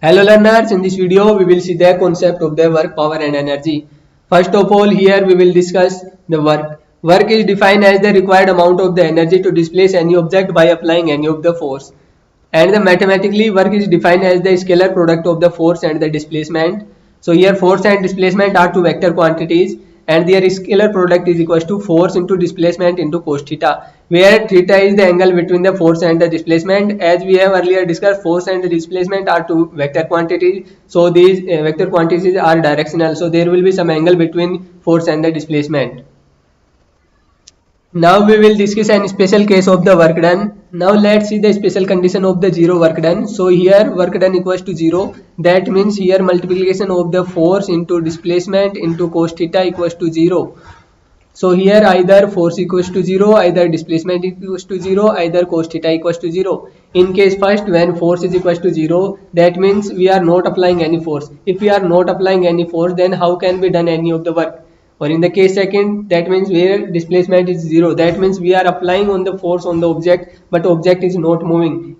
Hello learners, in this video we will see the concept of the work, power and energy. First of all, here we will discuss the work. Work is defined as the required amount of the energy to displace any object by applying any of the force. And the mathematically work is defined as the scalar product of the force and the displacement. So here force and displacement are two vector quantities and their scalar product is equals to force into displacement into cos theta, where theta is the angle between the force and the displacement. As we have earlier discussed, force and the displacement are two vector quantities, so these vector quantities are directional, so there will be some angle between force and the displacement. Now we will discuss an special case of the work done. Now let's see the special condition of the zero work done. So here work done equals to 0. That means here multiplication of the force into displacement into cos theta equals to 0. So here either force equals to 0, either displacement equals to 0, either cos theta equals to 0. In case first, when force is equals to 0, that means we are not applying any force. If we are not applying any force, then how can be done any of the work? Or in the case second, that means where displacement is 0, that means we are applying on the force on the object, but object is not moving.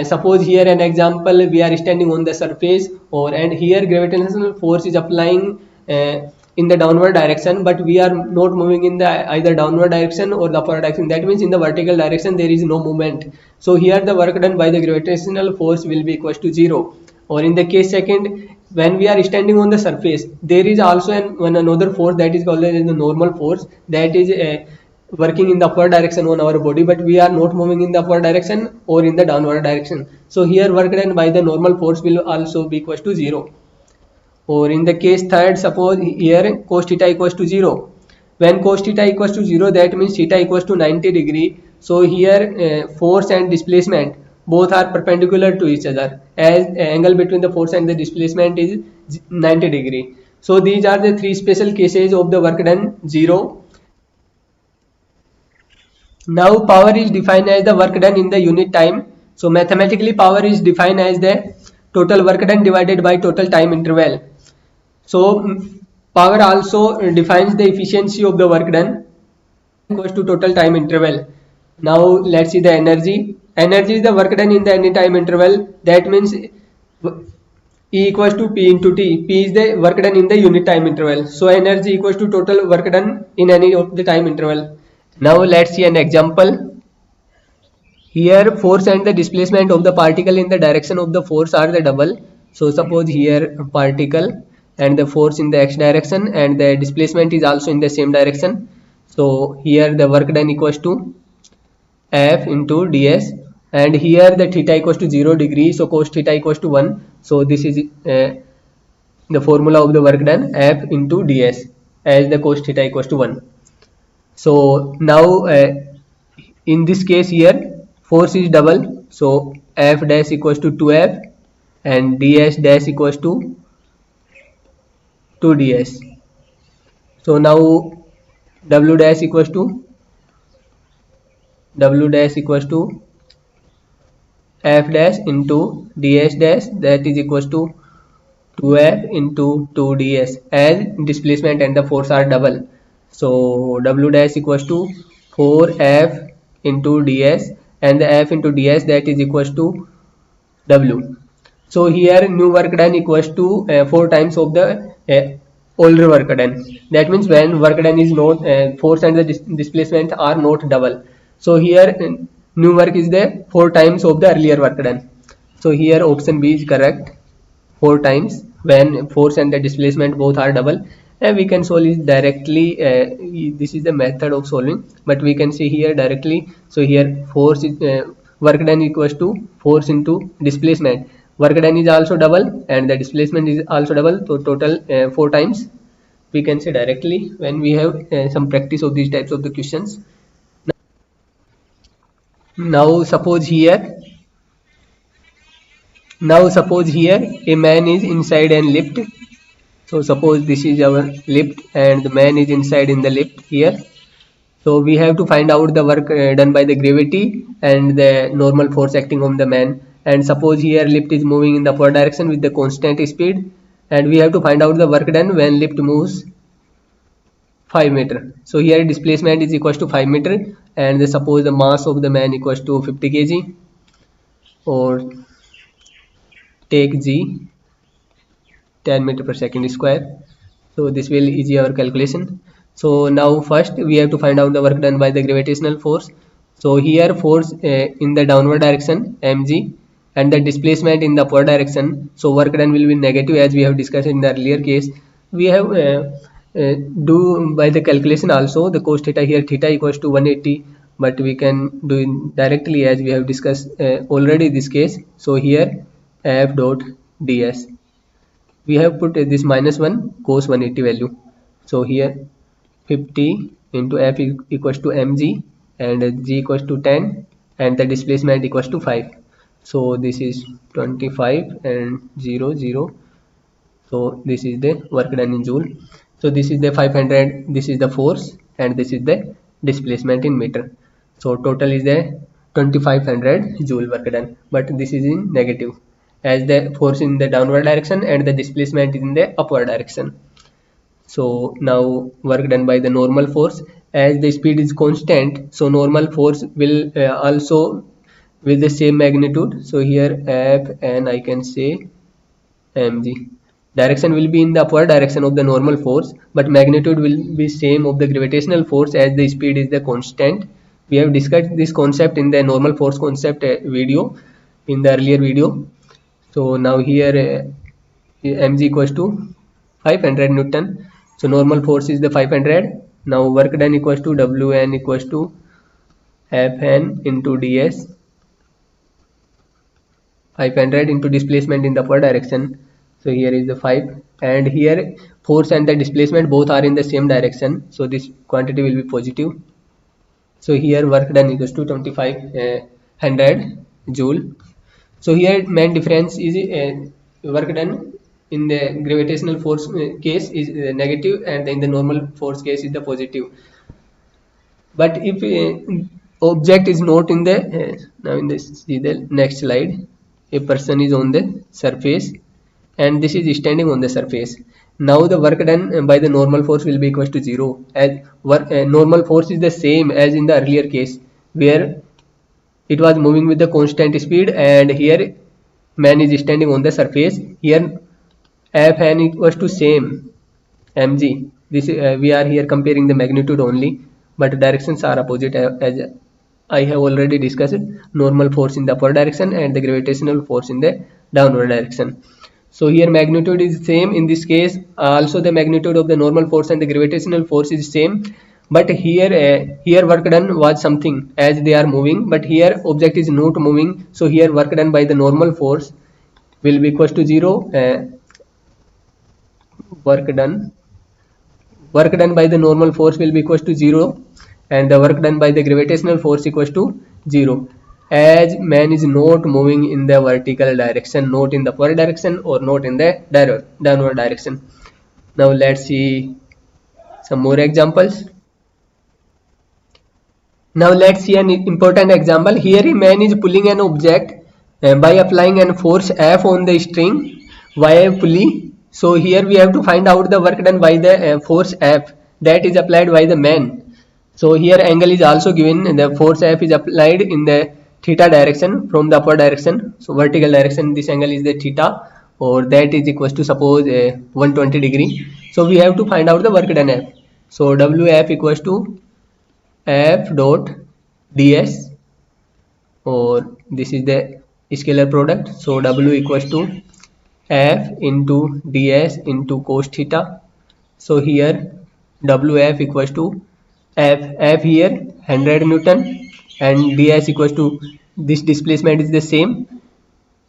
Suppose here an example, we are standing on the surface, and here gravitational force is applying in the downward direction, but we are not moving in the either downward direction or the upward direction. That means in the vertical direction there is no movement. So here the work done by the gravitational force will be equals to 0. Or in the case second, when we are standing on the surface, there is also another force that is called as the normal force, that is working in the upward direction on our body, but we are not moving in the upward direction or in the downward direction. So here work done by the normal force will also be equals to 0. Or in the case third, suppose here cos theta equals to 0. When cos theta equals to 0, that means theta equals to 90 degree. So here force and displacement both are perpendicular to each other, as angle between the force and the displacement is 90 degree. So these are the three special cases of the work done 0. Now power is defined as the work done in the unit time. So mathematically power is defined as the total work done divided by total time interval. So power also defines the efficiency of the work done equals to total time interval. Now let's see the energy. Energy is the work done in the any time interval. That means E equals to P into T. P is the work done in the unit time interval. So energy equals to total work done in any of the time interval. Now let's see an example. Here force and the displacement of the particle in the direction of the force are the double. So suppose here particle and the force in the x direction and the displacement is also in the same direction. So here the work done equals to F into ds, and here the theta equals to 0 degree, so cos theta equals to 1. So this is the formula of the work done, F into ds, as the cos theta equals to 1. So now in this case here force is double, so F dash equals to 2F and ds dash equals to 2ds. So now W dash equals to F dash into ds dash, that is equals to 2F into 2ds, as displacement and the force are double. So W dash equals to 4F into ds, and the F into ds, that is equals to W. So here new work done equals to 4 times of the older work done. That means when work done is not force and the displacement are not double. So here new work is the 4 times of the earlier work done. So here option B is correct, 4 times when force and the displacement both are double. And we can solve it directly. This is the method of solving, but we can see here directly. So here force is work done equals to force into displacement. Work done is also double and the displacement is also double, so total 4 times we can say directly when we have some practice of these types of the questions. Now suppose here a man is inside an lift. So suppose this is our lift and the man is inside in the lift here. So we have to find out the work done by the gravity and the normal force acting on the man. And suppose here lift is moving in the upward direction with the constant speed, and we have to find out the work done when lift moves 5 meter. So here displacement is equals to 5 meter, and suppose the mass of the man equals to 50 kg, or take g 10 meter per second square. So this will easy our calculation. So now first we have to find out the work done by the gravitational force. So here force in the downward direction mg and the displacement in the upward direction. So work done will be negative, as we have discussed in the earlier case. We have do by the calculation also the cos theta. Here theta equals to 180, but we can do it directly as we have discussed already this case. So here f dot ds, we have put this minus 1 cos 180 value. So here 50 into f equals to mg and g equals to 10 and the displacement equals to 5. So this is 25 and 0 0. So this is the work done in joule. So this is the 500, this is the force, and this is the displacement in meter. So total is the 2500 joule work done, but this is in negative as the force in the downward direction and the displacement in the upward direction. So now work done by the normal force, as the speed is constant, so normal force will also with the same magnitude. So here f and I can say mg, direction will be in the upward direction of the normal force, but magnitude will be same of the gravitational force as the speed is the constant. We have discussed this concept in the normal force concept video in the earlier video. So now here mg equals to 500 Newton. So normal force is the 500. Now work done equals to Wn equals to Fn into ds, 500 into displacement in the upward direction. So here is the 5, and here force and the displacement both are in the same direction, so this quantity will be positive. So here work done equals to 2500 joule. So here main difference is work done in the gravitational force case is negative, and in the normal force case is the positive. But if object is not in the now in this, see the next slide, a person is on the surface and this is standing on the surface. Now the work done by the normal force will be equal to 0, as normal force is the same as in the earlier case where it was moving with the constant speed, and here man is standing on the surface. Here Fn equals to same mg. This we are here comparing the magnitude only, but directions are opposite as I have already discussed. Normal force in the upward direction and the gravitational force in the downward direction. So here magnitude is same in this case. Also the magnitude of the normal force and the gravitational force is same, but here here work done was something as they are moving, but here object is not moving. So here work done by the normal force will be equals to 0. Work done by the normal force will be equals to 0, and the work done by the gravitational force equals to 0, as man is not moving in the vertical direction, not in the upward direction or not in the downward direction. Now let's see some more examples. Now let's see an important example. Here a man is pulling an object by applying an force F on the string via a pulley. So here we have to find out the work done by the force F that is applied by the man. So here angle is also given. The force F is applied in the theta direction from the upward direction. So vertical direction, this angle is the theta, or that is equals to suppose 120 degree. So we have to find out the work done F. So Wf equals to F dot ds, or this is the scalar product. So W equals to F into ds into cos theta. So here Wf equals to F here 100 Newton, and ds equals to this displacement is the same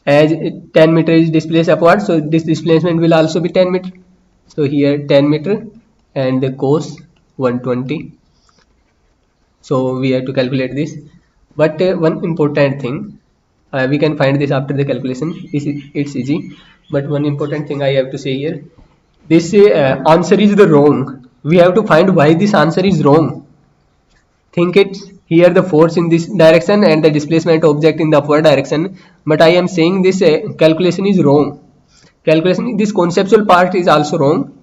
as 10 meter is displaced upward, so this displacement will also be 10 meter. So here 10 meter and the cos 120. So we have to calculate this, but one important thing, we can find this after the calculation, it's easy, but one important thing I have to say here, this answer is the wrong. We have to find why this answer is wrong. Think it, here the force in this direction and the displacement object in the upward direction, but I am saying this calculation is wrong. Calculation, this conceptual part is also wrong.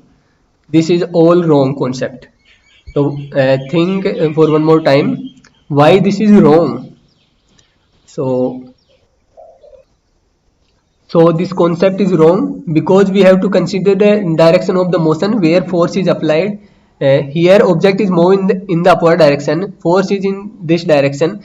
This is all wrong concept. So think for one more time why this is wrong. So So this concept is wrong because we have to consider the direction of the motion where force is applied. Here object is moving in the upward direction, force is in this direction,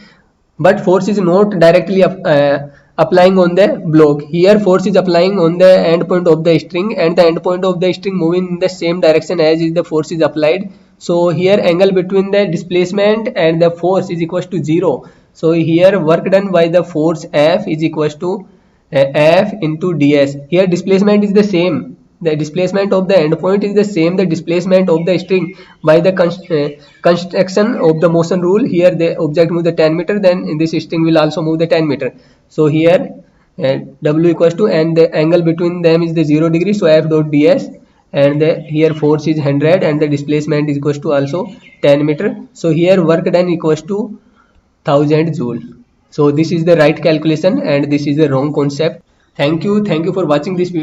but force is not directly applying on the block. Here force is applying on the end point of the string, and the end point of the string moving in the same direction as is the force is applied. So here angle between the displacement and the force is equals to 0. So here work done by the force F is equals to F into ds. Here displacement is the same. The displacement of the endpoint is the same. The displacement of the string by the construction of the motion rule. Here the object move the 10 meter, then in this string will also move the 10 meter. So here W equals to, and the angle between them is the 0 degree. So F dot ds, and here force is 100 and the displacement is equals to also 10 meter. So here work done equals to 1000 joule. So this is the right calculation and this is the wrong concept. Thank you for watching this video.